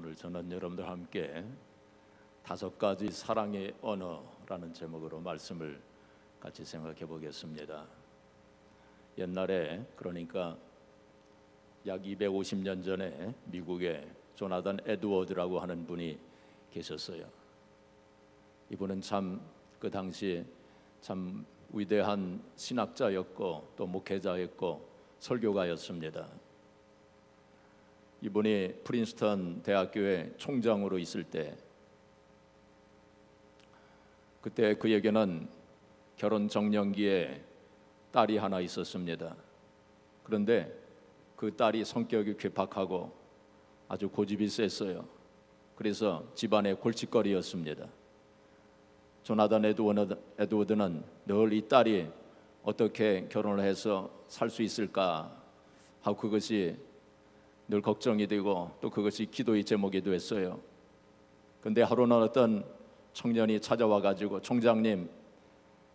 오늘 저는 여러분들과 함께 5가지 사랑의 언어라는 제목으로 말씀을 같이 생각해 보겠습니다. 옛날에, 그러니까 약 250년 전에 미국에 조나단 에드워드라고 하는 분이 계셨어요. 이분은 참 그 당시 참 위대한 신학자였고 또 목회자였고 설교가였습니다. 이분이 프린스턴 대학교의 총장으로 있을 때, 그때 그에게는 결혼 정년기에 딸이 하나 있었습니다. 그런데 그 딸이 성격이 괴팍하고 아주 고집이 셌어요. 그래서 집안의 골칫거리였습니다. 조나단 에드워드는 늘 이 딸이 어떻게 결혼을 해서 살 수 있을까 하고 그것이 늘 걱정이 되고 또 그것이 기도의 제목이 됐어요. 그런데 하루는 어떤 청년이 찾아와 가지고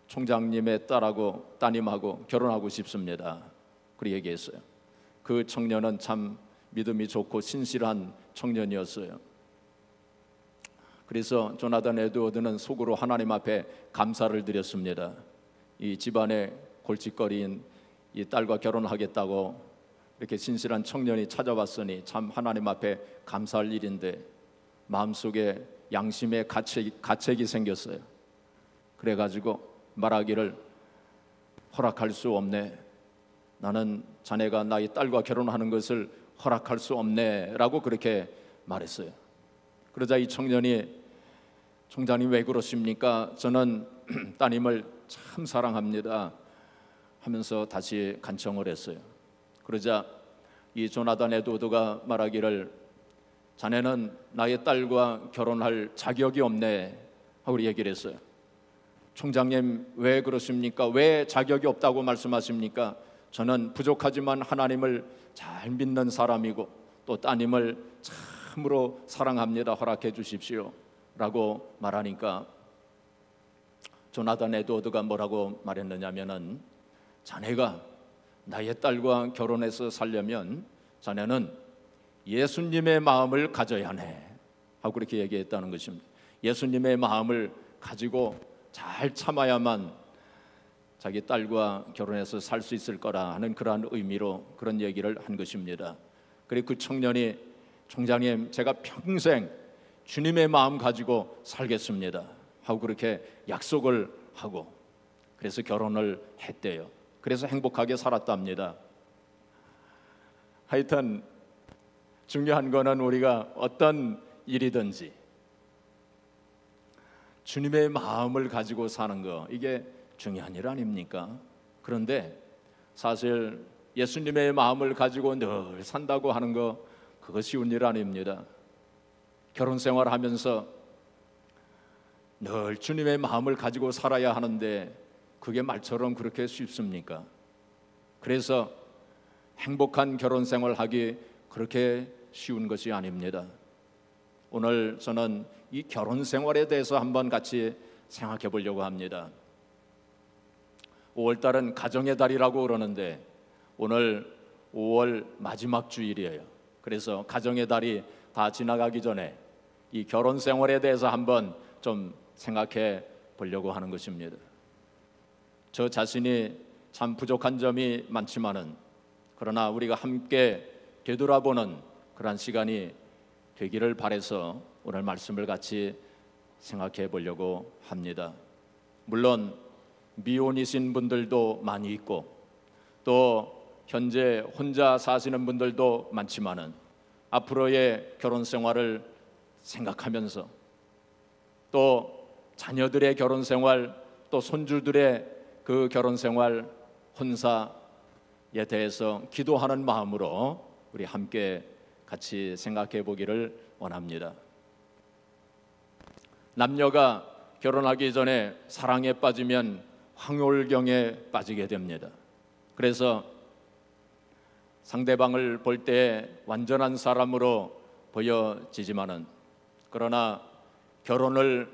총장님의 딸하고 따님하고 결혼하고 싶습니다. 그렇게 얘기했어요. 그 청년은 참 믿음이 좋고 신실한 청년이었어요. 그래서 조나단 에드워드는 속으로 하나님 앞에 감사를 드렸습니다. 이 집안의 골칫거리인 이 딸과 결혼하겠다고 이렇게 신실한 청년이 찾아왔으니 참 하나님 앞에 감사할 일인데, 마음속에 양심의 가책이 생겼어요. 그래가지고 말하기를, 허락할 수 없네, 나는 자네가 나의 딸과 결혼하는 것을 허락할 수 없네 라고 그렇게 말했어요. 그러자 이 청년이, 총장님 왜 그러십니까? 저는 따님을 참 사랑합니다 하면서 다시 간청을 했어요. 그러자 이 조나단 에드워드가 말하기를, 자네는 나의 딸과 결혼할 자격이 없네 하고 얘기를 했어요. 총장님 왜 그러십니까? 왜 자격이 없다고 말씀하십니까? 저는 부족하지만 하나님을 잘 믿는 사람이고 또 따님을 참으로 사랑합니다. 허락해 주십시오 라고 말하니까 조나단 에드워드가 뭐라고 말했느냐면은, 자네가 나의 딸과 결혼해서 살려면 자네는 예수님의 마음을 가져야 하네 하고 그렇게 얘기했다는 것입니다. 예수님의 마음을 가지고 잘 참아야만 자기 딸과 결혼해서 살 수 있을 거라 하는 그러한 의미로 그런 얘기를 한 것입니다. 그리고 그 청년이, 총장님 제가 평생 주님의 마음 가지고 살겠습니다 하고 그렇게 약속을 하고 그래서 결혼을 했대요. 그래서 행복하게 살았답니다. 하여튼 중요한 거는 우리가 어떤 일이든지 주님의 마음을 가지고 사는 거, 이게 중요한 일 아닙니까? 그런데 사실 예수님의 마음을 가지고 늘 산다고 하는 거, 그거 쉬운 일 아닙니다. 결혼 생활하면서 늘 주님의 마음을 가지고 살아야 하는데 그게 말처럼 그렇게 쉽습니까? 그래서 행복한 결혼 생활하기 그렇게 쉬운 것이 아닙니다. 오늘 저는 이 결혼 생활에 대해서 한번 같이 생각해 보려고 합니다. 5월달은 가정의 달이라고 그러는데 오늘 5월 마지막 주일이에요. 그래서 가정의 달이 다 지나가기 전에 이 결혼 생활에 대해서 한번 좀 생각해 보려고 하는 것입니다. 저 자신이 참 부족한 점이 많지만은, 그러나 우리가 함께 되돌아보는 그러한 시간이 되기를 바라서 오늘 말씀을 같이 생각해 보려고 합니다. 물론 미혼이신 분들도 많이 있고 또 현재 혼자 사시는 분들도 많지만은, 앞으로의 결혼 생활을 생각하면서 또 자녀들의 결혼 생활, 또 손주들의 그 결혼 생활, 혼사에 대해서 기도하는 마음으로 우리 함께 같이 생각해 보기를 원합니다. 남녀가 결혼하기 전에 사랑에 빠지면 황홀경에 빠지게 됩니다. 그래서 상대방을 볼 때 완전한 사람으로 보여지지만은, 그러나 결혼을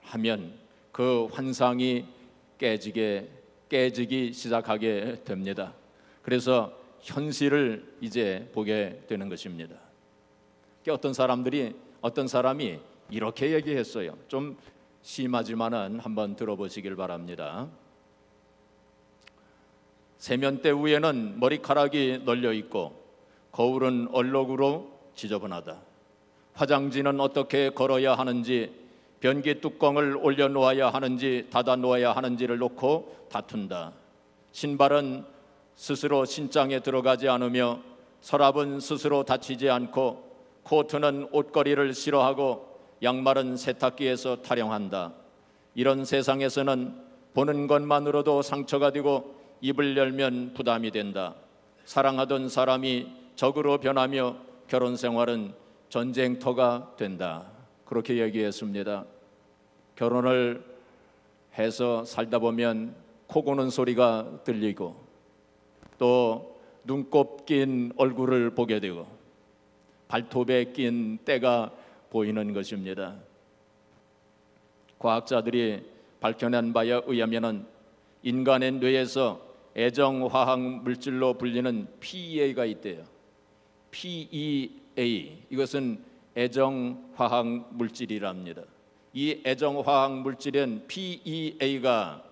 하면 그 환상이 깨지기 시작하게 됩니다. 그래서 현실을 이제 보게 되는 것입니다. 어떤 사람이 이렇게 얘기했어요. 좀 심하지만은 한번 들어보시길 바랍니다. 세면대 위에는 머리카락이 널려 있고 거울은 얼룩으로 지저분하다. 화장지는 어떻게 걸어야 하는지, 변기 뚜껑을 올려놓아야 하는지 닫아 놓아야 하는지를 놓고 다툰다. 신발은 스스로 신장에 들어가지 않으며 서랍은 스스로 닫히지 않고 코트는 옷걸이를 싫어하고 양말은 세탁기에서 타령한다. 이런 세상에서는 보는 것만으로도 상처가 되고 입을 열면 부담이 된다. 사랑하던 사람이 적으로 변하며 결혼 생활은 전쟁터가 된다. 그렇게 얘기했습니다. 결혼을 해서 살다 보면 코 고는 소리가 들리고 또 눈곱 낀 얼굴을 보게 되고 발톱에 낀 때가 보이는 것입니다. 과학자들이 밝혀낸 바에 의하면 인간의 뇌에서 애정화학 물질로 불리는 PEA가 있대요. PEA, 이것은 애정화학 물질이랍니다. 이 애정화학 물질인 PEA가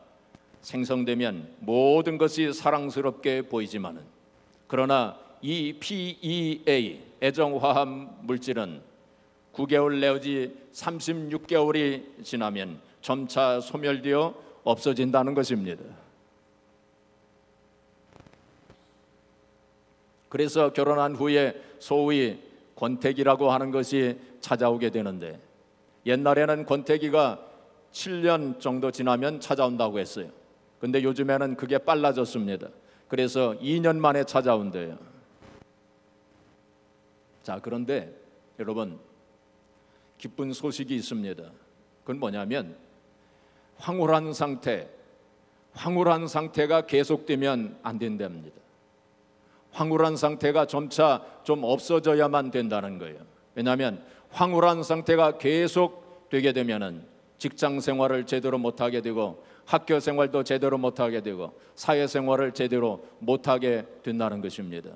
생성되면 모든 것이 사랑스럽게 보이지만은, 그러나 이 PEA, 애정화학 물질은 9개월 내지 36개월이 지나면 점차 소멸되어 없어진다는 것입니다. 그래서 결혼한 후에 소위 권태기라고 하는 것이 찾아오게 되는데, 옛날에는 권태기가 7년 정도 지나면 찾아온다고 했어요. 근데 요즘에는 그게 빨라졌습니다. 그래서 2년 만에 찾아온대요. 자, 그런데 여러분, 기쁜 소식이 있습니다. 그건 뭐냐면 황홀한 상태가 계속되면 안 된답니다. 황홀한 상태가 점차 좀 없어져야만 된다는 거예요. 왜냐하면 황홀한 상태가 계속 되게 되면은 직장 생활을 제대로 못하게 되고 학교 생활도 제대로 못하게 되고 사회생활을 제대로 못하게 된다는 것입니다.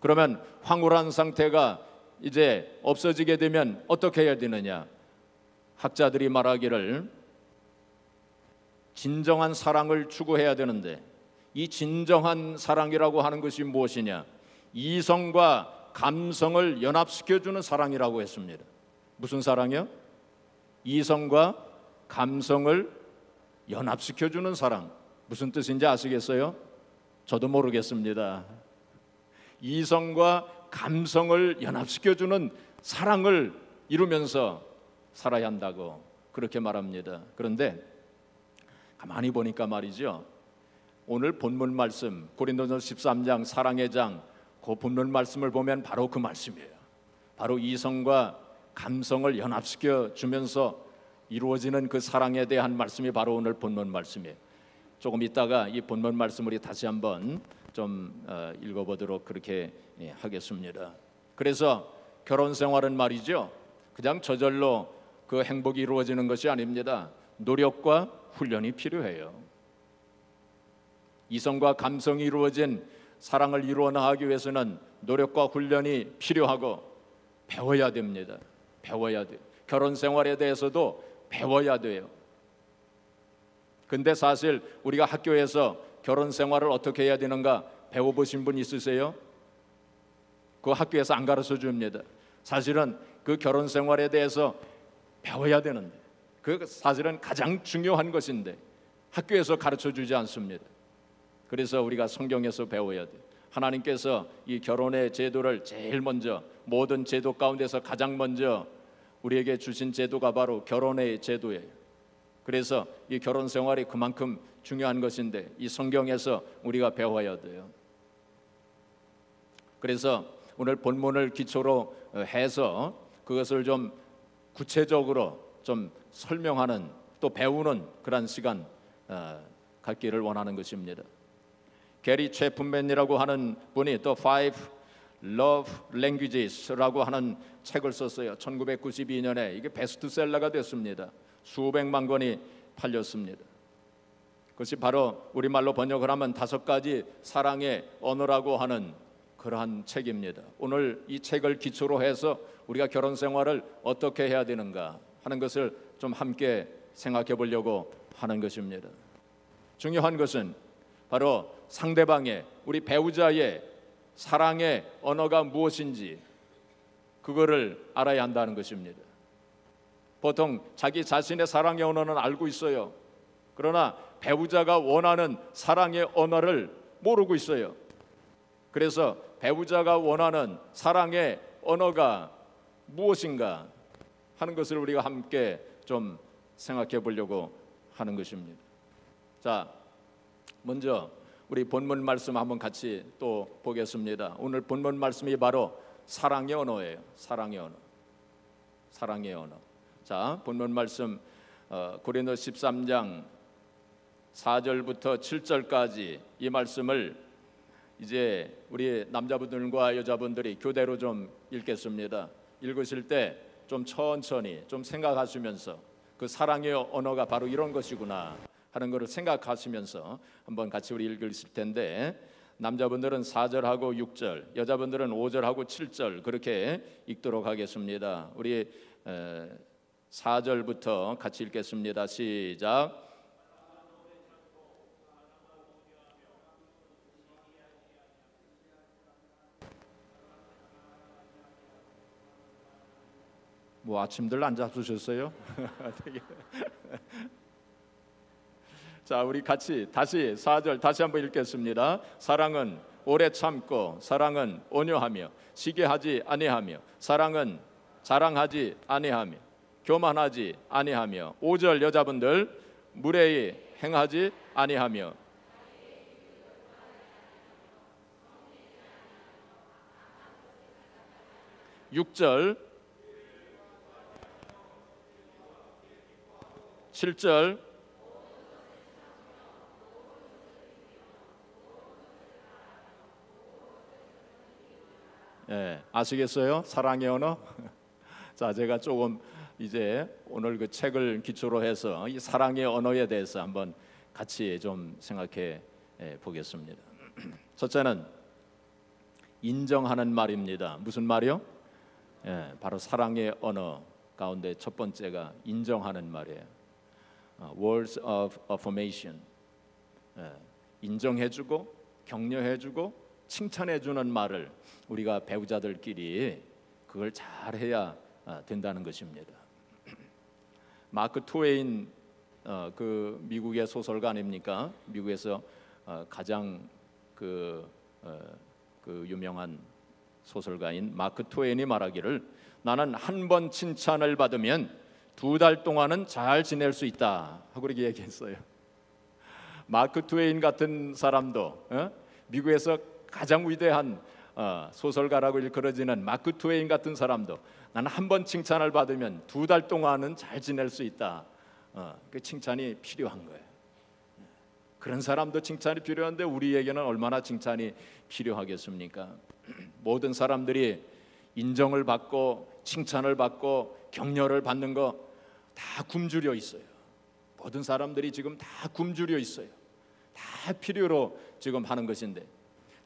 그러면 황홀한 상태가 이제 없어지게 되면 어떻게 해야 되느냐? 학자들이 말하기를 진정한 사랑을 추구해야 되는데, 이 진정한 사랑이라고 하는 것이 무엇이냐? 이성과 감성을 연합시켜주는 사랑이라고 했습니다. 무슨 사랑이요? 이성과 감성을 연합시켜주는 사랑. 무슨 뜻인지 아시겠어요? 저도 모르겠습니다. 이성과 감성을 연합시켜주는 사랑을 이루면서 살아야 한다고 그렇게 말합니다. 그런데 가만히 보니까 말이죠, 오늘 본문 말씀 고린도전서 13장 사랑의 장, 그 본문 말씀을 보면 바로 그 말씀이에요. 바로 이성과 감성을 연합시켜 주면서 이루어지는 그 사랑에 대한 말씀이 바로 오늘 본문 말씀이에요. 조금 있다가 이 본문 말씀을 우리 다시 한번 좀 읽어보도록 그렇게 하겠습니다. 그래서 결혼 생활은 말이죠, 그냥 저절로 그 행복이 이루어지는 것이 아닙니다. 노력과 훈련이 필요해요. 이성과 감성이 이루어진 사랑을 이루어 나가기 위해서는 노력과 훈련이 필요하고 배워야 됩니다. 배워야 돼요. 결혼 생활에 대해서도 배워야 돼요. 근데 사실 우리가 학교에서 결혼 생활을 어떻게 해야 되는가 배워보신 분 있으세요? 그 학교에서 안 가르쳐 줍니다. 사실은 그 결혼 생활에 대해서 배워야 되는데, 그 사실은 가장 중요한 것인데 학교에서 가르쳐 주지 않습니다. 그래서 우리가 성경에서 배워야 돼요. 하나님께서 이 결혼의 제도를 제일 먼저, 모든 제도 가운데서 가장 먼저 우리에게 주신 제도가 바로 결혼의 제도예요. 그래서 이 결혼 생활이 그만큼 중요한 것인데 이 성경에서 우리가 배워야 돼요. 그래서 오늘 본문을 기초로 해서 그것을 좀 구체적으로 좀 설명하는, 또 배우는 그런 시간 갖기를 원하는 것입니다. 게리 채프맨이라고 하는 분이 The Five Love Languages라고 하는 책을 썼어요. 1992년에 이게 베스트셀러가 됐습니다. 수백만 권이 팔렸습니다. 그것이 바로 우리말로 번역을 하면 5가지 사랑의 언어라고 하는 그러한 책입니다. 오늘 이 책을 기초로 해서 우리가 결혼 생활을 어떻게 해야 되는가 하는 것을 좀 함께 생각해 보려고 하는 것입니다. 중요한 것은 바로 상대방의, 우리 배우자의 사랑의 언어가 무엇인지 그거를 알아야 한다는 것입니다. 보통 자기 자신의 사랑의 언어는 알고 있어요. 그러나 배우자가 원하는 사랑의 언어를 모르고 있어요. 그래서 배우자가 원하는 사랑의 언어가 무엇인가 하는 것을 우리가 함께 좀 생각해 보려고 하는 것입니다. 자, 먼저 우리 본문 말씀 한번 같이 또 보겠습니다. 오늘 본문 말씀이 바로 사랑의 언어예요. 사랑의 언어. 사랑의 언어. 자, 본문 말씀 고린도서 13장 4절부터 7절까지 이 말씀을 이제 우리 남자분들과 여자분들이 교대로 좀 읽겠습니다. 읽으실 때 좀 천천히 좀 생각하시면서 그 사랑의 언어가 바로 이런 것이구나 하는 것을 생각하시면서 한번 같이 우리 읽을 텐데, 남자분들은 4절하고 6절, 여자분들은 5절하고 7절 그렇게 읽도록 하겠습니다. 우리 4절부터 같이 읽겠습니다. 시작. 뭐 아침들 안 잡수셨어요? 자, 우리 같이 다시 4절 다시 한번 읽겠습니다. 사랑은 오래 참고, 사랑은 온유하며, 시기하지 아니하며, 사랑은 자랑하지 아니하며, 교만하지 아니하며. 5절 여자분들, 무례히 행하지 아니하며. 6절 7절. 예, 아시겠어요? 사랑의 언어. 자, 제가 조금 이제 오늘 그 책을 기초로 해서 이 사랑의 언어에 대해서 한번 같이 좀 생각해 보겠습니다. 첫째는 인정하는 말입니다. 무슨 말이요? 예, 바로 사랑의 언어 가운데 첫 번째가 인정하는 말이에요. Words of affirmation. 인정해주고 격려해주고 칭찬해주는 말을 우리가 배우자들끼리 그걸 잘해야 된다는 것입니다. 마크 트웨인, 그 미국의 소설가 아닙니까? 미국에서 가장 그 유명한 소설가인 마크 트웨인이 말하기를, 나는 한 번 칭찬을 받으면 2달 동안은 잘 지낼 수 있다 하고 그렇게 얘기했어요. 마크 트웨인 같은 사람도, 미국에서 가장 위대한 소설가라고 일컬어지는 마크 트웨인 같은 사람도 나는 한 번 칭찬을 받으면 2달 동안은 잘 지낼 수 있다. 그 칭찬이 필요한 거예요. 그런 사람도 칭찬이 필요한데 우리에게는 얼마나 칭찬이 필요하겠습니까? 모든 사람들이 인정을 받고 칭찬을 받고 격려를 받는 거 다 굶주려 있어요. 모든 사람들이 지금 다 굶주려 있어요. 다 필요로 지금 하는 것인데,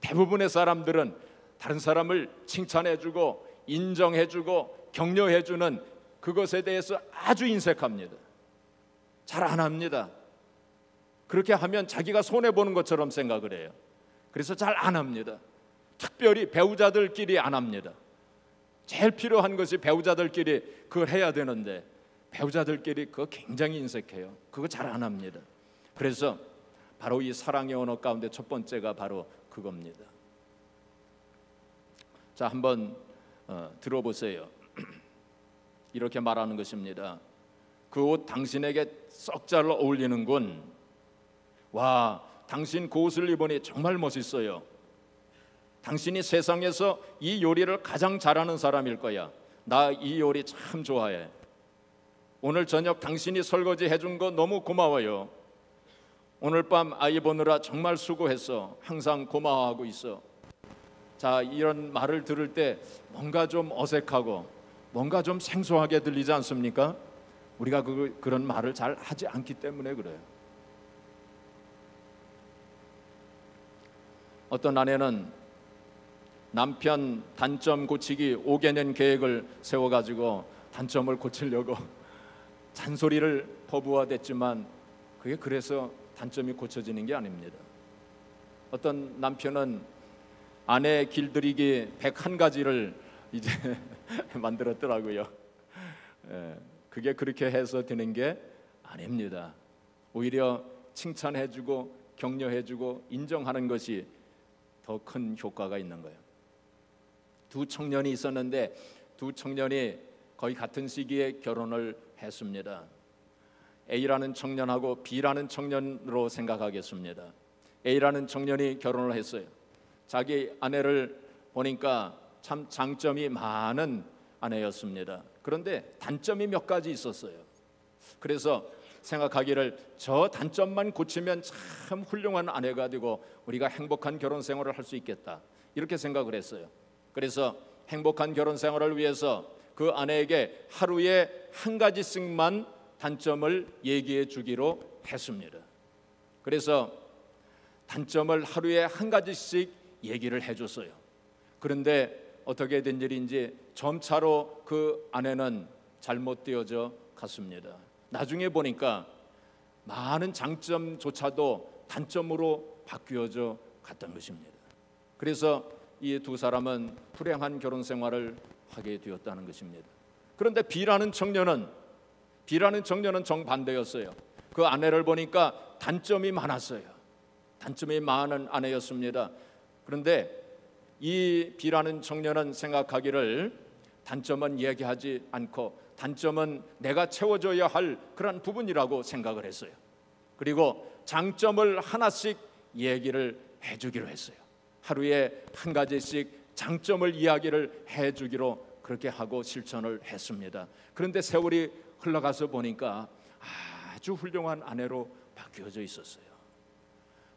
대부분의 사람들은 다른 사람을 칭찬해주고 인정해주고 격려해주는 그것에 대해서 아주 인색합니다. 잘 안 합니다. 그렇게 하면 자기가 손해보는 것처럼 생각을 해요. 그래서 잘 안 합니다. 특별히 배우자들끼리 안 합니다. 제일 필요한 것이 배우자들끼리 그걸 해야 되는데 배우자들끼리 그거 굉장히 인색해요. 그거 잘 안 합니다. 그래서 바로 이 사랑의 언어 가운데 첫 번째가 바로 그겁니다. 자, 한번 들어보세요. 이렇게 말하는 것입니다. 그 옷 당신에게 썩 잘 어울리는군. 와, 당신 그 옷을 입으니 정말 멋있어요. 당신이 세상에서 이 요리를 가장 잘하는 사람일 거야. 나 이 요리 참 좋아해. 오늘 저녁 당신이 설거지 해준 거 너무 고마워요. 오늘 밤 아이 보느라 정말 수고했어. 항상 고마워하고 있어. 자, 이런 말을 들을 때 뭔가 좀 어색하고 뭔가 좀 생소하게 들리지 않습니까? 우리가 그런 말을 잘 하지 않기 때문에 그래요. 어떤 아내는 남편 단점 고치기 5개년 계획을 세워가지고 단점을 고치려고 잔소리를 퍼부어댔지만 그게 그래서 단점이 고쳐지는 게 아닙니다. 어떤 남편은 아내 길들이기 101가지를 이제 만들었더라고요. 그게 그렇게 해서 되는 게 아닙니다. 오히려 칭찬해주고 격려해주고 인정하는 것이 더 큰 효과가 있는 거예요. 두 청년이 있었는데 두 청년이 거의 같은 시기에 결혼을 했습니다. A라는 청년하고 B라는 청년으로 생각하겠습니다. A라는 청년이 결혼을 했어요. 자기 아내를 보니까 참 장점이 많은 아내였습니다. 그런데 단점이 몇 가지 있었어요. 그래서 생각하기를 저 단점만 고치면 참 훌륭한 아내가 되고 우리가 행복한 결혼 생활을 할 수 있겠다, 이렇게 생각을 했어요. 그래서 행복한 결혼 생활을 위해서 그 아내에게 하루에 한 가지씩만 단점을 얘기해 주기로 했습니다. 그래서 단점을 하루에 한 가지씩 얘기를 해줬어요. 그런데 어떻게 된 일인지 점차로 그 아내는 잘못되어져 갔습니다. 나중에 보니까 많은 장점조차도 단점으로 바뀌어져 갔던 것입니다. 그래서 이 두 사람은 불행한 결혼 생활을 하게 되었다는 것입니다. 그런데 B라는 청년은 정반대였어요. 그 아내를 보니까 단점이 많았어요. 단점이 많은 아내였습니다. 그런데 이 B라는 청년은 생각하기를 단점은 얘기하지 않고 단점은 내가 채워줘야 할 그런 부분이라고 생각을 했어요. 그리고 장점을 하나씩 얘기를 해주기로 했어요. 하루에 한 가지씩 장점을 이야기를 해주기로 그렇게 하고 실천을 했습니다. 그런데 세월이 흘러가서 보니까 아주 훌륭한 아내로 바뀌어져 있었어요.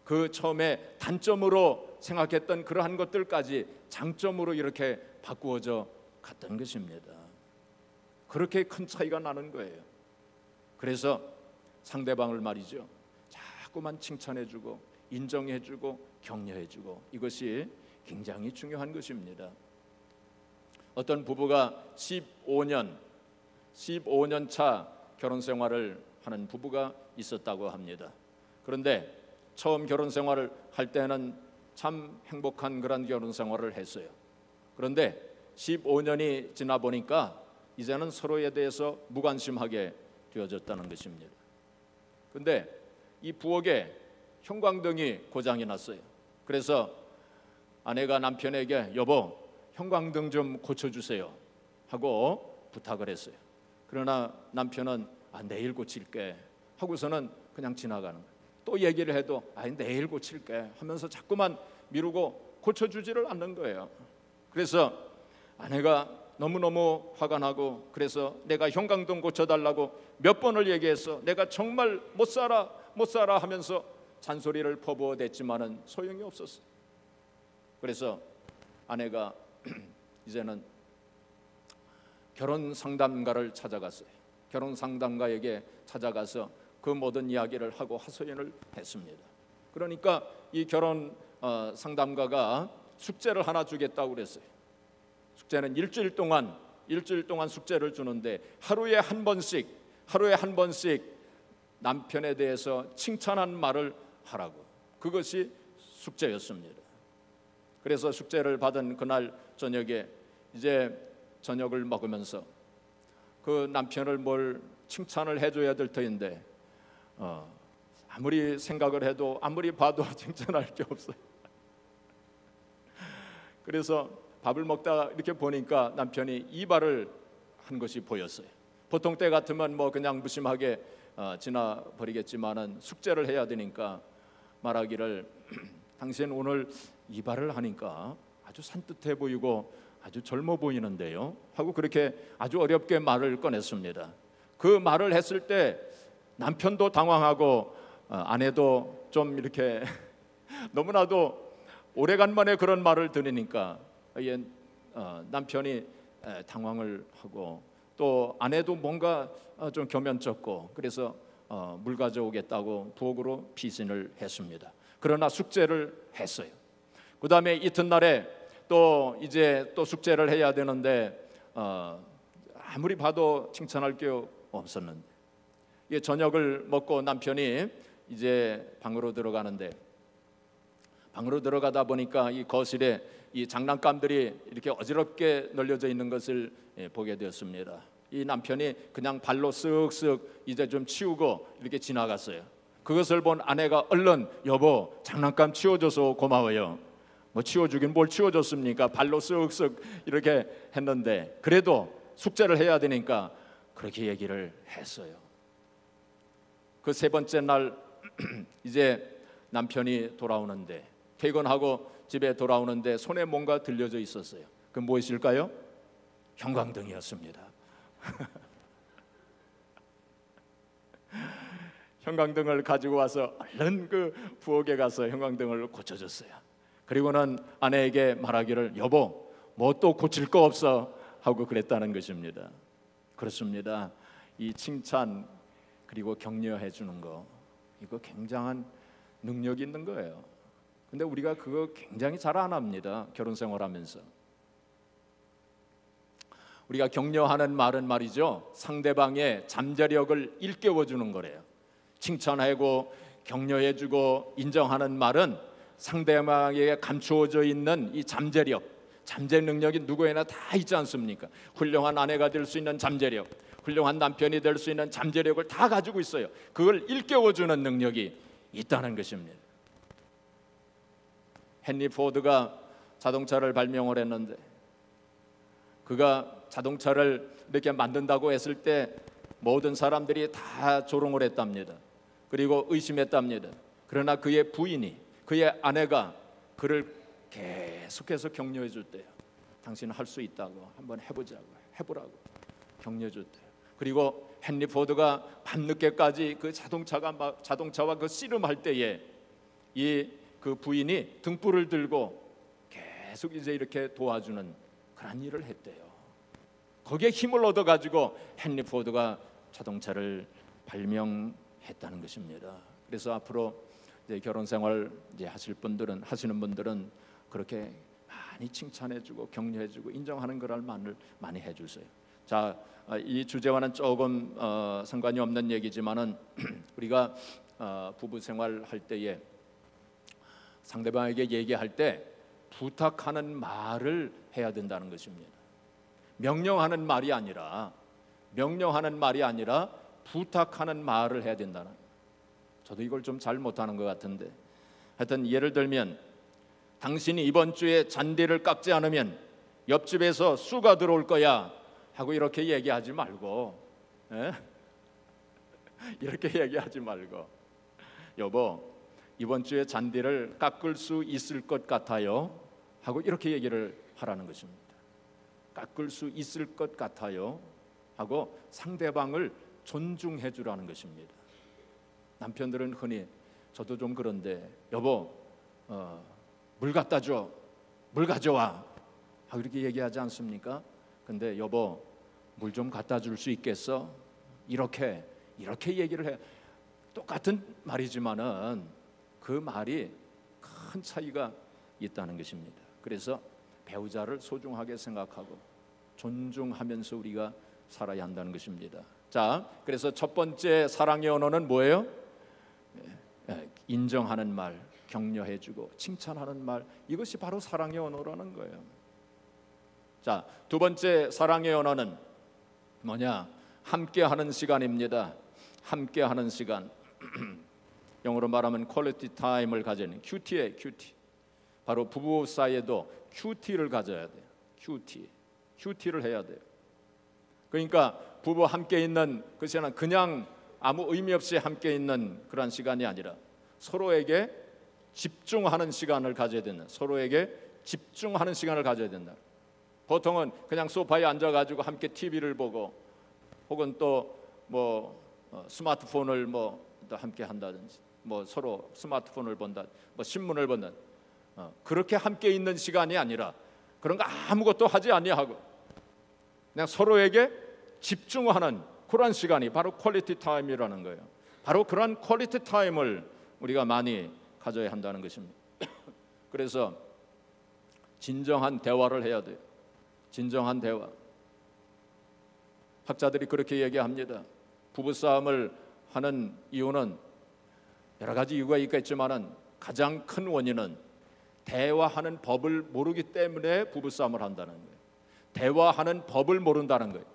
그 처음에 단점으로 생각했던 그러한 것들까지 장점으로 이렇게 바꾸어져 갔던 것입니다. 그렇게 큰 차이가 나는 거예요. 그래서 상대방을 말이죠, 자꾸만 칭찬해주고 인정해주고 격려해주고, 이것이 굉장히 중요한 것입니다. 어떤 부부가 15년 차 결혼 생활을 하는 부부가 있었다고 합니다. 그런데 처음 결혼 생활을 할 때는 참 행복한 그런 결혼 생활을 했어요. 그런데 15년이 지나 보니까 이제는 서로에 대해서 무관심하게 되어졌다는 것입니다. 그런데 이 부엌에 형광등이 고장이 났어요. 그래서 아내가 남편에게 여보, 형광등 좀 고쳐주세요 하고 부탁을 했어요. 그러나 남편은 내일 고칠게 하고서는 그냥 지나가는 거예요. 또 얘기를 해도 내일 고칠게 하면서 자꾸만 미루고 고쳐주지를 않는 거예요. 그래서 아내가 너무너무 화가 나고, 그래서 내가 형광등 고쳐달라고 몇 번을 얘기해서 내가 정말 못 살아 하면서 잔소리를 퍼부어댔지만은 소용이 없었어요. 그래서 아내가 이제는 결혼 상담가를 찾아갔어요. 결혼 상담가에게 찾아가서 그 모든 이야기를 하고 하소연을 했습니다. 그러니까 이 결혼 상담가가 숙제를 하나 주겠다고 그랬어요. 숙제는 일주일 동안 숙제를 주는데 하루에 한 번씩 남편에 대해서 칭찬한 말을 하라고. 그것이 숙제였습니다. 그래서 숙제를 받은 그날 저녁에 이제 저녁을 먹으면서 그 남편을 뭘 칭찬을 해줘야 될 터인데 아무리 생각을 해도 아무리 봐도 칭찬할 게 없어요. 그래서 밥을 먹다가 이렇게 보니까 남편이 이발을 한 것이 보였어요. 보통 때 같으면 뭐 그냥 무심하게 지나버리겠지만은 숙제를 해야 되니까 말하기를 당신 오늘 이발을 하니까 아주 산뜻해 보이고 아주 젊어 보이는데요 하고 그렇게 아주 어렵게 말을 꺼냈습니다. 그 말을 했을 때 남편도 당황하고 아내도 좀 이렇게 너무나도 오래간만에 그런 말을 들으니까 남편이 당황을 하고 또 아내도 뭔가 좀 교면쩍고, 그래서 물 가져오겠다고 부엌으로 피신을 했습니다. 그러나 숙제를 했어요. 그 다음에 이튿날에 또 이제 또 숙제를 해야 되는데 아무리 봐도 칭찬할 게 없었는데, 이게 저녁을 먹고 남편이 이제 방으로 들어가는데, 방으로 들어가다 보니까 이 거실에 이 장난감들이 이렇게 어지럽게 널려져 있는 것을 보게 되었습니다. 이 남편이 그냥 발로 쓱쓱 이제 좀 치우고 이렇게 지나갔어요. 그것을 본 아내가 얼른 여보 장난감 치워줘서 고마워요. 뭐 치워주긴 뭘 치워줬습니까? 발로 쓱쓱 이렇게 했는데 그래도 숙제를 해야 되니까 그렇게 얘기를 했어요. 그 세 번째 날 이제 남편이 돌아오는데, 퇴근하고 집에 돌아오는데 손에 뭔가 들려져 있었어요. 그 무엇일까요? 형광등이었습니다. 형광등을 가지고 와서 얼른 그 부엌에 가서 형광등을 고쳐줬어요. 그리고는 아내에게 말하기를 여보 뭐 또 고칠 거 없어 하고 그랬다는 것입니다. 그렇습니다. 이 칭찬 그리고 격려해 주는 거, 이거 굉장한 능력이 있는 거예요. 근데 우리가 그거 굉장히 잘 안 합니다. 결혼 생활하면서 우리가 격려하는 말은 말이죠, 상대방의 잠재력을 일깨워 주는 거래요. 칭찬하고 격려해주고 인정하는 말은 상대방에게 감추어져 있는 이 잠재력, 잠재 능력이 누구에나 다 있지 않습니까? 훌륭한 아내가 될 수 있는 잠재력, 훌륭한 남편이 될 수 있는 잠재력을 다 가지고 있어요. 그걸 일깨워주는 능력이 있다는 것입니다. 헨리 포드가 자동차를 발명을 했는데, 그가 자동차를 이렇게 만든다고 했을 때 모든 사람들이 다 조롱을 했답니다. 그리고 의심했답니다. 그러나 그의 부인이, 그의 아내가 그를 계속해서 격려해 줬대요. 당신은 할 수 있다고, 한번 해보자고, 해보라고 격려해 줬대요. 그리고 헨리 포드가 밤늦게까지 그 자동차와 그 씨름할 때에 이 그 부인이 등불을 들고 계속 이제 이렇게 도와주는 그런 일을 했대요. 거기에 힘을 얻어 가지고 헨리 포드가 자동차를 발명했다는 것입니다. 그래서 앞으로 이제 결혼 생활 이제 하시는 분들은 그렇게 많이 칭찬해주고 격려해주고 인정하는 그럴 말을 많이 해주세요. 자, 이 주제와는 조금 상관이 없는 얘기지만은 우리가 부부 생활할 때에 상대방에게 얘기할 때 부탁하는 말을 해야 된다는 것입니다. 명령하는 말이 아니라 부탁하는 말을 해야 된다는. 저도 이걸 좀 잘 못하는 것 같은데, 하여튼 예를 들면 당신이 이번 주에 잔디를 깎지 않으면 옆집에서 쑤가 들어올 거야 하고 이렇게 얘기하지 말고, 이렇게 얘기하지 말고 여보 이번 주에 잔디를 깎을 수 있을 것 같아요 하고 이렇게 얘기를 하라는 것입니다. 깎을 수 있을 것 같아요 하고 상대방을 존중해 주라는 것입니다. 남편들은 흔히, 저도 좀 그런데 여보 물 갖다 줘, 물 가져와 하고 이렇게 얘기하지 않습니까? 근데 여보 물 좀 갖다 줄 수 있겠어? 이렇게 얘기를 해. 똑같은 말이지만은 그 말이 큰 차이가 있다는 것입니다. 그래서 배우자를 소중하게 생각하고 존중하면서 우리가 살아야 한다는 것입니다. 자, 그래서 첫 번째 사랑의 언어는 뭐예요? 인정하는 말, 격려해주고 칭찬하는 말, 이것이 바로 사랑의 언어라는 거예요. 자, 두 번째 사랑의 언어는 뭐냐? 함께하는 시간입니다. 함께하는 시간. 영어로 말하면 퀄리티 타임을 가지는 QT예요. QT. 바로 부부 사이에도 QT를 가져야 돼요. QT를 해야 돼요. 그러니까 부부 함께 있는 그 시간은 그냥 아무 의미 없이 함께 있는 그런 시간이 아니라 서로에게 집중하는 시간을 가져야 된다. 서로에게 집중하는 시간을 가져야 된다. 보통은 그냥 소파에 앉아가지고 함께 TV를 보고 혹은 또 뭐 스마트폰을 뭐 또 함께 한다든지 뭐 서로 스마트폰을 본다, 뭐 신문을 본다. 그렇게 함께 있는 시간이 아니라 그런 거 아무것도 하지 아니하고 그냥 서로에게 집중하는 그런 시간이 바로 퀄리티 타임이라는 거예요. 바로 그런 퀄리티 타임을 우리가 많이 가져야 한다는 것입니다. 그래서 진정한 대화를 해야 돼요. 진정한 대화. 학자들이 그렇게 얘기합니다. 부부싸움을 하는 이유는 여러 가지 이유가 있겠지만은 가장 큰 원인은 대화하는 법을 모르기 때문에 부부싸움을 한다는 거예요. 대화하는 법을 모른다는 거예요.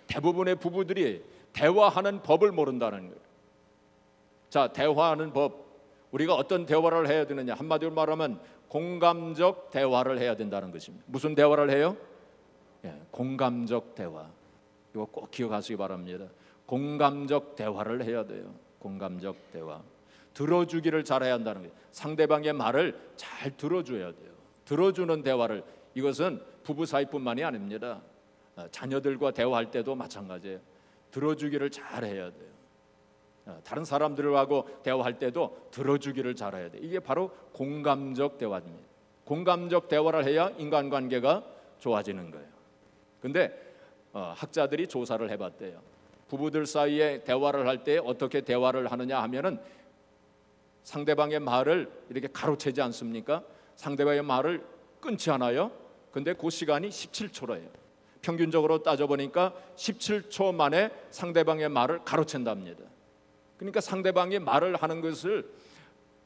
대부분의 부부들이 대화하는 법을 모른다는 거예요. 자, 대화하는 법. 우리가 어떤 대화를 해야 되느냐? 한마디로 말하면 공감적 대화를 해야 된다는 것입니다. 무슨 대화를 해요? 공감적 대화. 이거 꼭 기억하시기 바랍니다. 공감적 대화를 해야 돼요. 공감적 대화. 들어주기를 잘해야 한다는 거예요. 상대방의 말을 잘 들어줘야 돼요. 들어주는 대화를. 이것은 부부 사이뿐만이 아닙니다. 자녀들과 대화할 때도 마찬가지예요. 들어주기를 잘해야 돼요. 다른 사람들하고 대화할 때도 들어주기를 잘해야 돼요. 이게 바로 공감적 대화입니다. 공감적 대화를 해야 인간관계가 좋아지는 거예요. 근데 학자들이 조사를 해봤대요. 부부들 사이에 대화를 할 때 어떻게 대화를 하느냐 하면은 상대방의 말을 이렇게 가로채지 않습니까? 상대방의 말을 끊지 않아요. 근데 그 시간이 17초래요. 평균적으로 따져보니까 17초 만에 상대방의 말을 가로챈답니다. 그러니까 상대방이 말을 하는 것을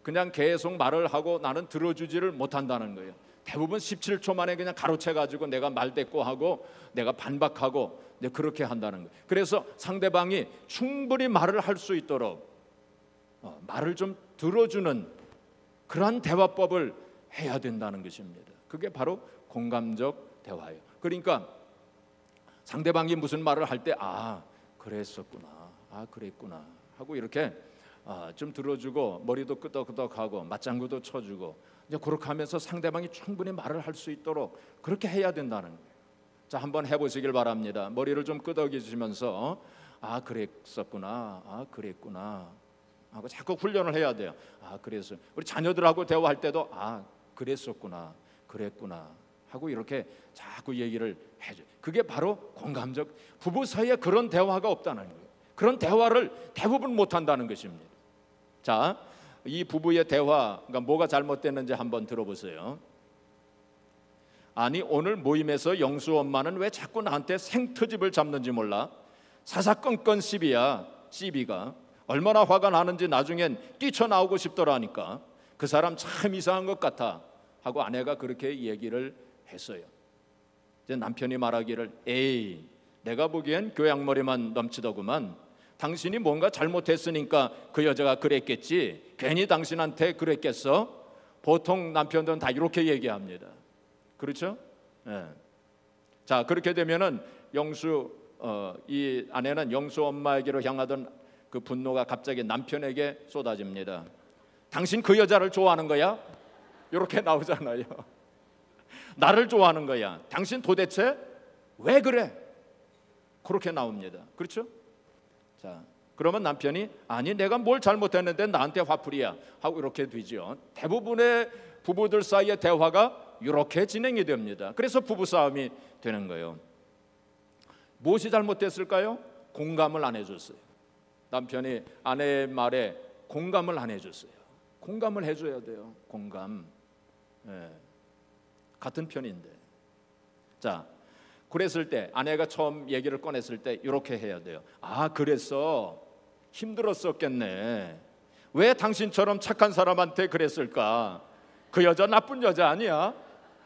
그냥 계속 말을 하고 나는 들어주지를 못한다는 거예요. 대부분 17초 만에 그냥 가로채가지고 내가 말대꾸하고 내가 반박하고 그렇게 한다는 거예요. 그래서 상대방이 충분히 말을 할 수 있도록 말을 좀 들어주는 그러한 대화법을 해야 된다는 것입니다. 그게 바로 공감적 대화예요. 그러니까 상대방이 무슨 말을 할 때 그랬었구나, 그랬구나 하고 이렇게 좀 들어주고 머리도 끄덕끄덕하고 맞장구도 쳐주고 이제 그렇게 하면서 상대방이 충분히 말을 할 수 있도록 그렇게 해야 된다는 거예요. 자, 한번 해보시길 바랍니다. 머리를 좀 끄덕이시면서 그랬었구나, 그랬구나 하고 자꾸 훈련을 해야 돼요. 그래서 우리 자녀들하고 대화할 때도 그랬었구나, 그랬구나 하고 이렇게 자꾸 얘기를 해줘. 그게 바로 공감적. 부부 사이에 그런 대화가 없다는 거예요. 그런 대화를 대부분 못 한다는 것입니다. 자, 이 부부의 대화가 뭐가 잘못됐는지 한번 들어보세요. 아니, 오늘 모임에서 영수 엄마는 왜 자꾸 나한테 생트집을 잡는지 몰라? 사사건건 시비가 얼마나 화가 나는지 나중엔 뛰쳐나오고 싶더라니까. 그 사람 참 이상한 것 같아 하고 아내가 그렇게 얘기를 했어요. 이제 남편이 말하기를 에이, 내가 보기엔 교양머리만 넘치더구만. 당신이 뭔가 잘못했으니까 그 여자가 그랬겠지. 괜히 당신한테 그랬겠어? 보통 남편들은 다 이렇게 얘기합니다. 그렇죠? 자, 그렇게 되면은 이 아내는 영수 엄마에게로 향하던 그 분노가 갑자기 남편에게 쏟아집니다. 당신 그 여자를 좋아하는 거야? 이렇게 나오잖아요. 나를 좋아하는 거야. 당신 도대체 왜 그래? 그렇게 나옵니다. 그렇죠? 자, 그러면 남편이 아니, 내가 뭘 잘못했는데 나한테 화풀이야 하고 이렇게 되죠. 대부분의 부부들 사이의 대화가 이렇게 진행이 됩니다. 그래서 부부싸움이 되는 거예요. 무엇이 잘못됐을까요? 공감을 안 해줬어요. 남편이 아내의 말에 공감을 안 해줬어요. 공감을 해줘야 돼요. 공감. 같은 편인데. 자, 그랬을 때 아내가 처음 얘기를 꺼냈을 때 이렇게 해야 돼요. 그랬어. 힘들었었겠네. 왜 당신처럼 착한 사람한테 그랬을까? 그 여자 나쁜 여자 아니야?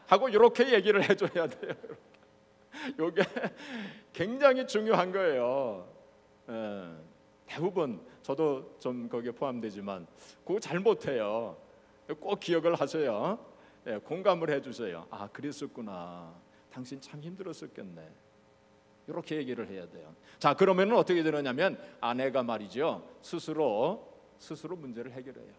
하고 이렇게 얘기를 해줘야 돼요. 이게 굉장히 중요한 거예요. 대부분 저도 좀 거기에 포함되지만 그거 잘 못해요. 꼭 기억을 하세요. 공감을 해주세요. 그랬었구나. 당신 참 힘들었었겠네. 이렇게 얘기를 해야 돼요. 자, 그러면은 어떻게 되느냐면 아내가 말이죠, 스스로 문제를 해결해요.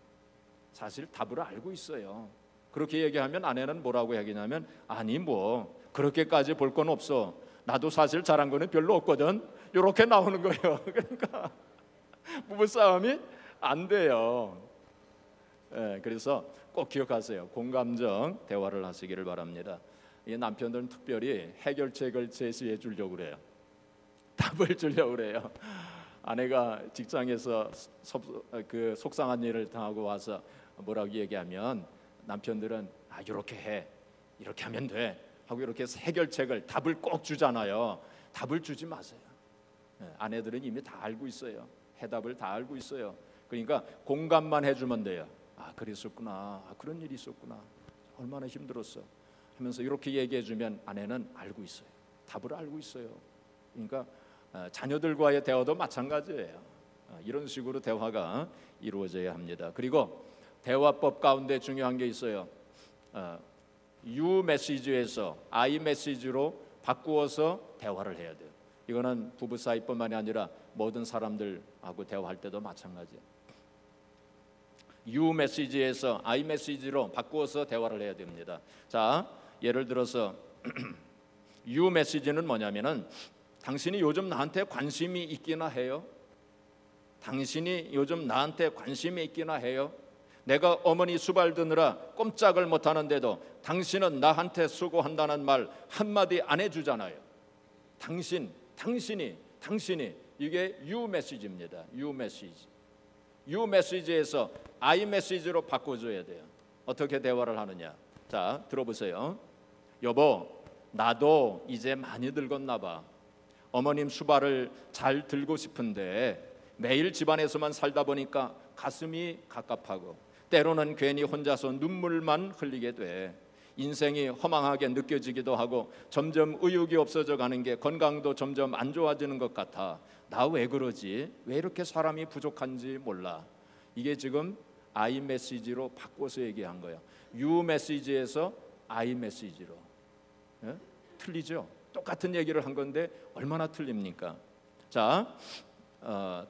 사실 답을 알고 있어요. 그렇게 얘기하면 아내는 뭐라고 얘기냐면 아니 뭐 그렇게까지 볼 건 없어. 나도 사실 잘한 거는 별로 없거든. 이렇게 나오는 거예요. 그러니까 부부싸움이 안 돼요. 그래서 꼭 기억하세요. 공감적 대화를 하시기를 바랍니다. 이 남편들은 특별히 해결책을 제시해 주려고 그래요. 답을 주려고 그래요. 아내가 직장에서 그 속상한 일을 당하고 와서 뭐라고 얘기하면 남편들은 이렇게 해, 이렇게 하면 돼 하고 이렇게 해결책을 답을 꼭 주잖아요. 답을 주지 마세요. 아내들은 이미 다 알고 있어요. 해답을 다 알고 있어요. 그러니까 공감만 해주면 돼요. 아, 그랬었구나. 아, 그런 일이 있었구나. 얼마나 힘들었어 하면서 이렇게 얘기해주면 아내는 알고 있어요. 답을 알고 있어요. 그러니까 자녀들과의 대화도 마찬가지예요. 이런 식으로 대화가 이루어져야 합니다. 그리고 대화법 가운데 중요한 게 있어요. You 메시지에서 I 메시지로 바꾸어서 대화를 해야 돼요. 이거는 부부 사이뿐만이 아니라 모든 사람들하고 대화할 때도 마찬가지예요. You 메시지에서 I 메시지로 바꾸어서 대화를 해야 됩니다. 자, 예를 들어서 You 메시지는 뭐냐면은 당신이 요즘 나한테 관심이 있기나 해요? 당신이 요즘 나한테 관심이 있기나 해요? 내가 어머니 수발 드느라 꼼짝을 못하는데도 당신은 나한테 수고한다는 말 한마디 안 해주잖아요. 당신이 이게 You 메시지입니다. You 메시지. You 메시지에서 I 메시지로 바꿔줘야 돼요. 어떻게 대화를 하느냐? 자, 들어보세요. 여보, 나도 이제 많이 늙었나 봐. 어머님 수발을 잘 들고 싶은데 매일 집안에서만 살다 보니까 가슴이 갑갑하고 때로는 괜히 혼자서 눈물만 흘리게 돼. 인생이 허망하게 느껴지기도 하고 점점 의욕이 없어져 가는 게 건강도 점점 안 좋아지는 것 같아. 나 왜 그러지? 왜 이렇게 사람이 부족한지 몰라. 이게 지금 I 메시지로 바꿔서 얘기한 거예요. You 메시지에서 I 메시지로. 예? 틀리죠? 똑같은 얘기를 한 건데 얼마나 틀립니까? 자,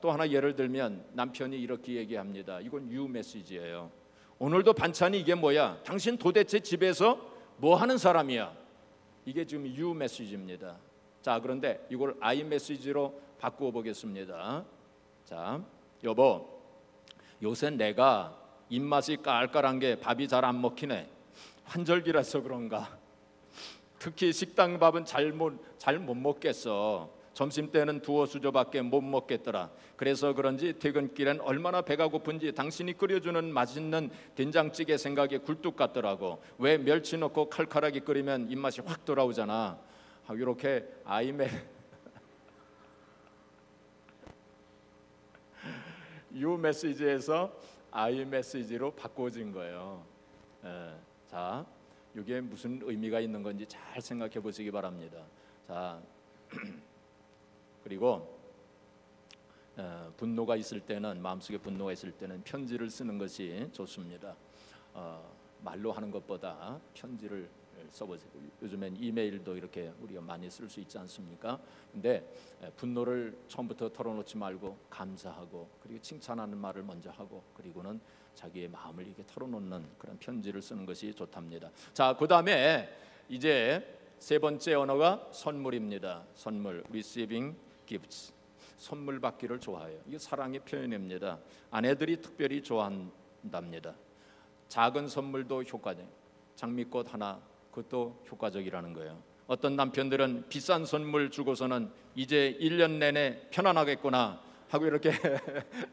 또 하나 예를 들면 남편이 이렇게 얘기합니다. 이건 You 메시지예요. 오늘도 반찬이 이게 뭐야? 당신 도대체 집에서 뭐 하는 사람이야? 이게 지금 You 메시지입니다. 자, 그런데 이걸 I 메시지로 바꾸어 보겠습니다. 자, 여보, 요새 내가 입맛이 깔깔한 게 밥이 잘 안 먹히네. 환절기라서 그런가? 특히 식당 밥은 잘 못 먹겠어. 점심 때는 두어 수저밖에 못 먹겠더라. 그래서 그런지 퇴근길엔 얼마나 배가 고픈지 당신이 끓여주는 맛있는 된장찌개 생각에 굴뚝 같더라고. 왜 멸치 넣고 칼칼하게 끓이면 입맛이 확 돌아오잖아. 이렇게 You 메시지에서 I 메시지로 바꿔진 거예요. 자, 이게 무슨 의미가 있는 건지 잘 생각해 보시기 바랍니다. 자, 그리고 분노가 있을 때는, 마음속에 분노가 있을 때는 편지를 쓰는 것이 좋습니다. 말로 하는 것보다 편지를 써보세요. 요즘엔 이메일도 이렇게 우리가 많이 쓸 수 있지 않습니까? 근데 분노를 처음부터 털어놓지 말고 감사하고, 그리고 칭찬하는 말을 먼저 하고, 그리고는 자기의 마음을 이렇게 털어놓는 그런 편지를 쓰는 것이 좋답니다. 자, 그 다음에 이제 세 번째 언어가 선물입니다. 선물, receiving gifts. 선물 받기를 좋아해요. 이게 사랑의 표현입니다. 아내들이 특별히 좋아한답니다. 작은 선물도 효과적. 장미꽃 하나, 그것도 효과적이라는 거예요. 어떤 남편들은 비싼 선물 주고서는 이제 1년 내내 편안하겠구나 하고 이렇게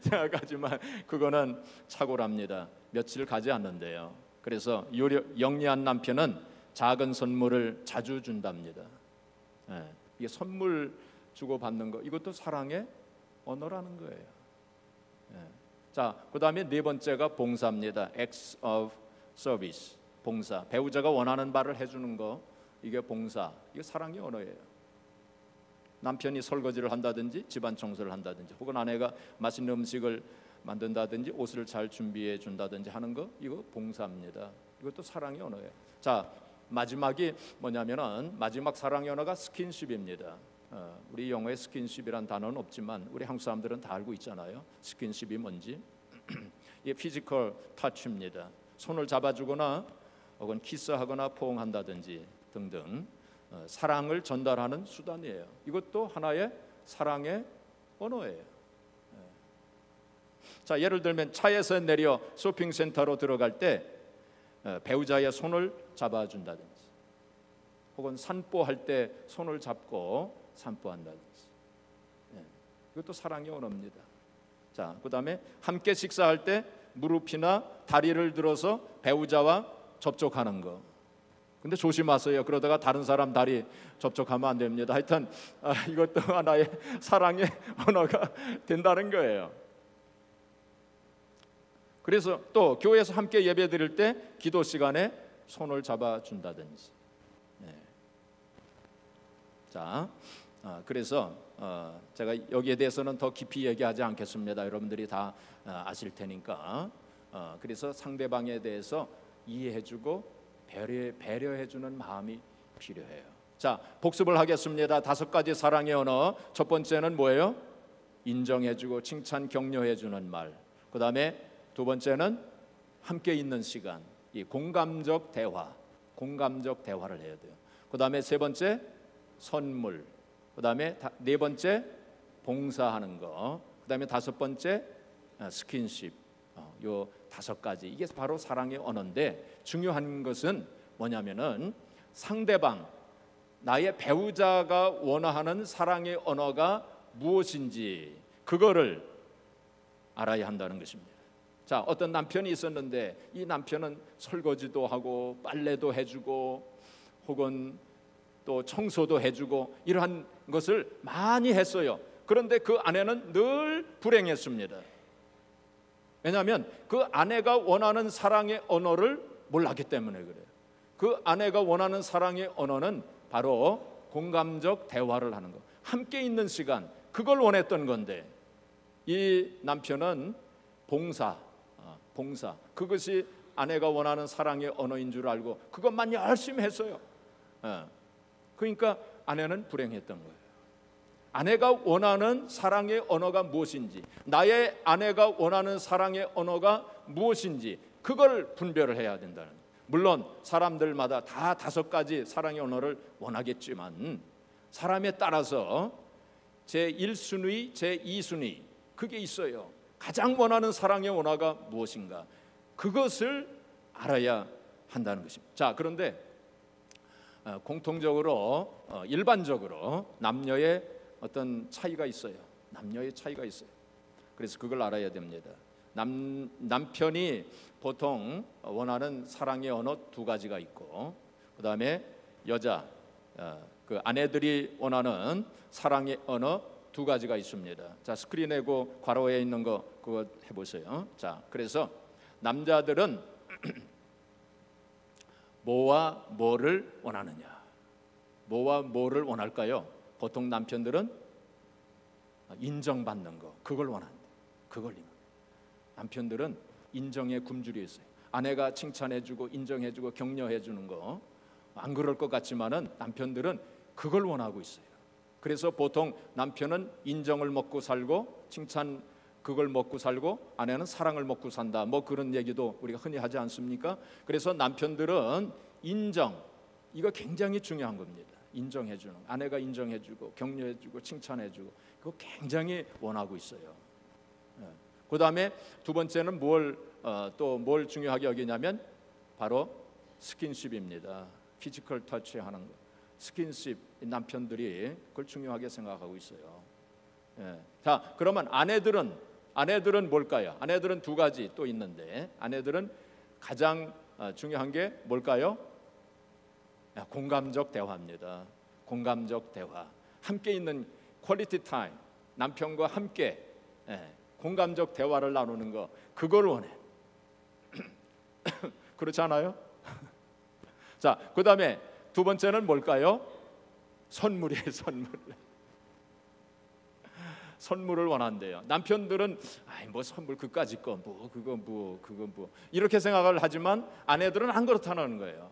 생각하지만 그거는 착오랍니다. 며칠 가지 않는데요. 그래서 영리한 남편은 작은 선물을 자주 준답니다. 이게 선물 주고 받는 거, 이것도 사랑의 언어라는 거예요. 자, 그 다음에 네 번째가 봉사입니다. Acts of service. 봉사. 배우자가 원하는 바를 해주는 거, 이게 봉사. 이게 사랑의 언어예요. 남편이 설거지를 한다든지 집안 청소를 한다든지, 혹은 아내가 맛있는 음식을 만든다든지 옷을 잘 준비해 준다든지 하는 거, 이거 봉사입니다. 이것도 사랑의 언어예요. 자, 마지막이 뭐냐면은 마지막 사랑의 언어가 스킨십입니다. 우리 영어에 스킨십이란 단어는 없지만 우리 한국 사람들은 다 알고 있잖아요. 스킨십이 뭔지. 이게 피지컬 터치입니다. 손을 잡아주거나 혹은 키스하거나 포옹한다든지 등등 사랑을 전달하는 수단이에요. 이것도 하나의 사랑의 언어예요. 자, 예를 들면 차에서 내려 쇼핑센터로 들어갈 때 배우자의 손을 잡아준다든지, 혹은 산보할 때 손을 잡고 산보한다든지, 이것도 사랑의 언어입니다. 자, 그 다음에 함께 식사할 때 무릎이나 다리를 들어서 배우자와 접촉하는 거, 근데 조심하세요. 그러다가 다른 사람 다리 접촉하면 안 됩니다. 하여튼 이것도 하나의 사랑의 언어가 된다는 거예요. 그래서 또 교회에서 함께 예배 드릴 때 기도 시간에 손을 잡아준다든지. 네. 자, 그래서 제가 여기에 대해서는 더 깊이 얘기하지 않겠습니다. 여러분들이 다 아실 테니까. 그래서 상대방에 대해서 이해해주고 배려해주는 마음이 필요해요. 자, 복습을 하겠습니다. 5가지 사랑의 언어. 첫 번째는 뭐예요? 인정해주고 칭찬, 격려해주는 말. 그 다음에 두 번째는 함께 있는 시간, 이 공감적 대화, 공감적 대화를 해야 돼요. 그 다음에 세 번째 선물, 그 다음에 네 번째 봉사하는 거, 그 다음에 다섯 번째 스킨십. 요 5가지, 이게 바로 사랑의 언어인데, 중요한 것은 뭐냐면은 상대방, 나의 배우자가 원하는 사랑의 언어가 무엇인지 그거를 알아야 한다는 것입니다. 자, 어떤 남편이 있었는데 이 남편은 설거지도 하고 빨래도 해주고 혹은 또 청소도 해주고 이러한 것을 많이 했어요. 그런데 그 아내는 늘 불행했습니다. 왜냐하면 그 아내가 원하는 사랑의 언어를 몰랐기 때문에 그래요. 그 아내가 원하는 사랑의 언어는 바로 공감적 대화를 하는 것, 함께 있는 시간, 그걸 원했던 건데 이 남편은 봉사, 그것이 아내가 원하는 사랑의 언어인 줄 알고 그것만 열심히 했어요. 그러니까 아내는 불행했던 거예요. 아내가 원하는 사랑의 언어가 무엇인지, 나의 아내가 원하는 사랑의 언어가 무엇인지 그걸 분별을 해야 된다는 거예요. 물론 사람들마다 다 5가지 사랑의 언어를 원하겠지만 사람에 따라서 제1순위, 제2순위 그게 있어요. 가장 원하는 사랑의 언어가 무엇인가, 그것을 알아야 한다는 것입니다. 자, 그런데 공통적으로 일반적으로 남녀의 어떤 차이가 있어요. 남녀의 차이가 있어요. 그래서 그걸 알아야 됩니다. 남편이 보통 원하는 사랑의 언어 2가지가 있고, 그 다음에 여자, 그 아내들이 원하는 사랑의 언어 2가지가 있습니다. 자, 스크린에 그 괄호에 있는 거 그거 해보세요. 자, 그래서 남자들은 뭐와 뭐를 원하느냐? 뭐와 뭐를 원할까요? 보통 남편들은 인정받는 거, 그걸 원한대. 그걸 남편들은 인정에 굶주려 있어요. 아내가 칭찬해주고 인정해주고 격려해주는 거, 안 그럴 것 같지만은 남편들은 그걸 원하고 있어요. 그래서 보통 남편은 인정을 먹고 살고 칭찬 그걸 먹고 살고 아내는 사랑을 먹고 산다, 뭐 그런 얘기도 우리가 흔히 하지 않습니까? 그래서 남편들은 인정, 이거 굉장히 중요한 겁니다. 인정해주는, 아내가 인정해주고 격려해주고 칭찬해주고 그거 굉장히 원하고 있어요. 그 다음에 두 번째는 또 뭘 중요하게 여기냐면 바로 스킨십입니다. 피지컬 터치하는 거, 스킨십, 남편들이 그걸 중요하게 생각하고 있어요. 자, 그러면 아내들은 뭘까요? 아내들은 2가지 또 있는데, 아내들은 가장 중요한 게 뭘까요? 공감적 대화입니다. 공감적 대화, 함께 있는 퀄리티 타임, 남편과 함께 공감적 대화를 나누는 거, 그걸 원해. 그렇지 않아요? 자, 그 다음에 두 번째는 뭘까요? 선물이에요. 선물을 원한대요. 남편들은 뭐 선물 그까짓 거 그거 이렇게 생각을 하지만 아내들은 안 그렇다는 거예요.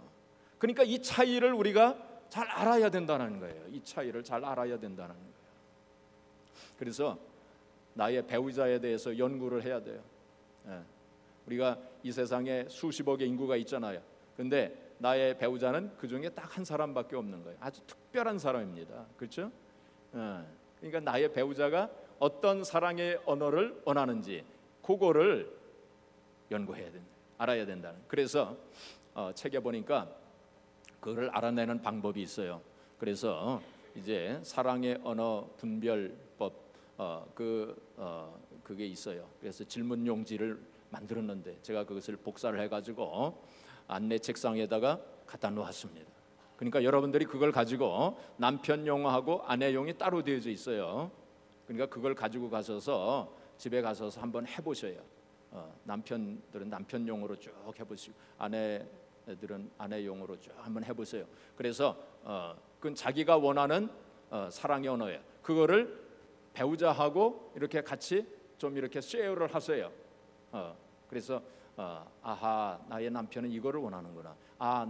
그러니까 이 차이를 우리가 잘 알아야 된다는 거예요. 이 차이를 잘 알아야 된다는 거예요. 그래서 나의 배우자에 대해서 연구를 해야 돼요. 우리가 이 세상에 수십억의 인구가 있잖아요. 근데 나의 배우자는 그 중에 딱 한 사람밖에 없는 거예요. 아주 특별한 사람입니다. 그렇죠? 그러니까 나의 배우자가 어떤 사랑의 언어를 원하는지 그거를 연구해야 된다, 알아야 된다는. 그래서 책에 보니까 그거를 알아내는 방법이 있어요. 그래서 이제 사랑의 언어 분별법 그게 있어요. 그래서 질문 용지를 만들었는데 제가 그것을 복사를 해가지고 안내 책상에다가 갖다 놓았습니다. 그러니까 여러분들이 그걸 가지고 남편 용하고 아내 용이 따로 되어져 있어요. 그러니까 그걸 가지고 가셔서 집에 가셔서 한번 해보셔요. 남편들은 남편용으로 쭉 해보시고 아내들은 아내용으로 쭉 한번 해보세요. 그래서 그건 자기가 원하는 사랑의 언어예요. 그거를 배우자하고 이렇게 같이 좀 이렇게 쉐어를 하세요. 그래서 아하, 나의 남편은 이거를 원하는구나.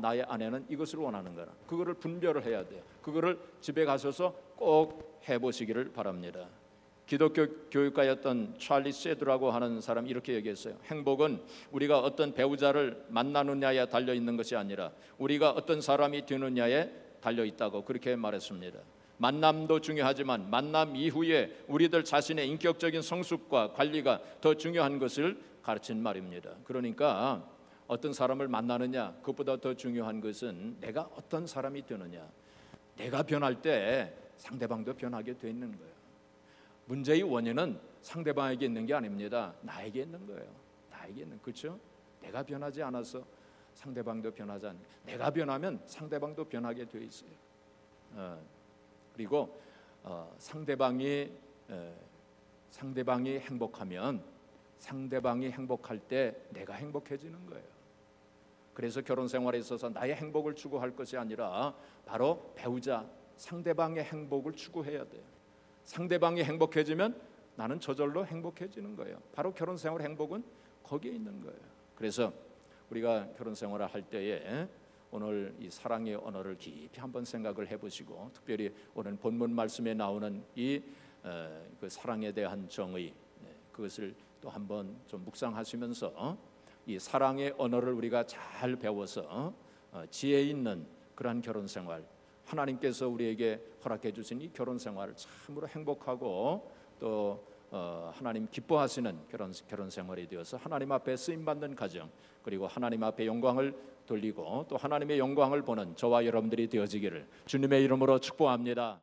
나의 아내는 이것을 원하는구나. 그거를 분별을 해야 돼요. 그거를 집에 가셔서 꼭 해보시기를 바랍니다. 기독교 교육가였던 찰리 세드라고 하는 사람이 이렇게 얘기했어요. 행복은 우리가 어떤 배우자를 만나느냐에 달려 있는 것이 아니라 우리가 어떤 사람이 되느냐에 달려 있다고 그렇게 말했습니다. 만남도 중요하지만 만남 이후에 우리들 자신의 인격적인 성숙과 관리가 더 중요한 것을 가르친 말입니다. 그러니까 어떤 사람을 만나느냐, 그것보다 더 중요한 것은 내가 어떤 사람이 되느냐. 내가 변할 때 상대방도 변하게 돼 있는 거예요. 문제의 원인은 상대방에게 있는 게 아닙니다. 나에게 있는 거예요. 나에게 있는, 그렇죠? 내가 변하지 않아서 상대방도 변하지 않는. 내가 변하면 상대방도 변하게 돼 있어요. 그리고 상대방이 행복하면 상대방이 행복할 때 내가 행복해지는 거예요. 그래서 결혼 생활에 있어서 나의 행복을 추구할 것이 아니라 바로 배우자, 상대방의 행복을 추구해야 돼요. 상대방이 행복해지면 나는 저절로 행복해지는 거예요. 바로 결혼 생활 행복은 거기에 있는 거예요. 그래서 우리가 결혼 생활을 할 때에 오늘 이 사랑의 언어를 깊이 한번 생각을 해보시고, 특별히 오늘 본문 말씀에 나오는 그 사랑에 대한 정의, 그것을 또 한번 좀 묵상하시면서 이 사랑의 언어를 우리가 잘 배워서 지혜 있는 그러한 결혼 생활, 하나님께서 우리에게 허락해 주신 이 결혼 생활을 참으로 행복하고 또 하나님 기뻐하시는 결혼 생활이 되어서 하나님 앞에 쓰임 받는 가정, 그리고 하나님 앞에 영광을 돌리고 또 하나님의 영광을 보는 저와 여러분들이 되어지기를 주님의 이름으로 축복합니다.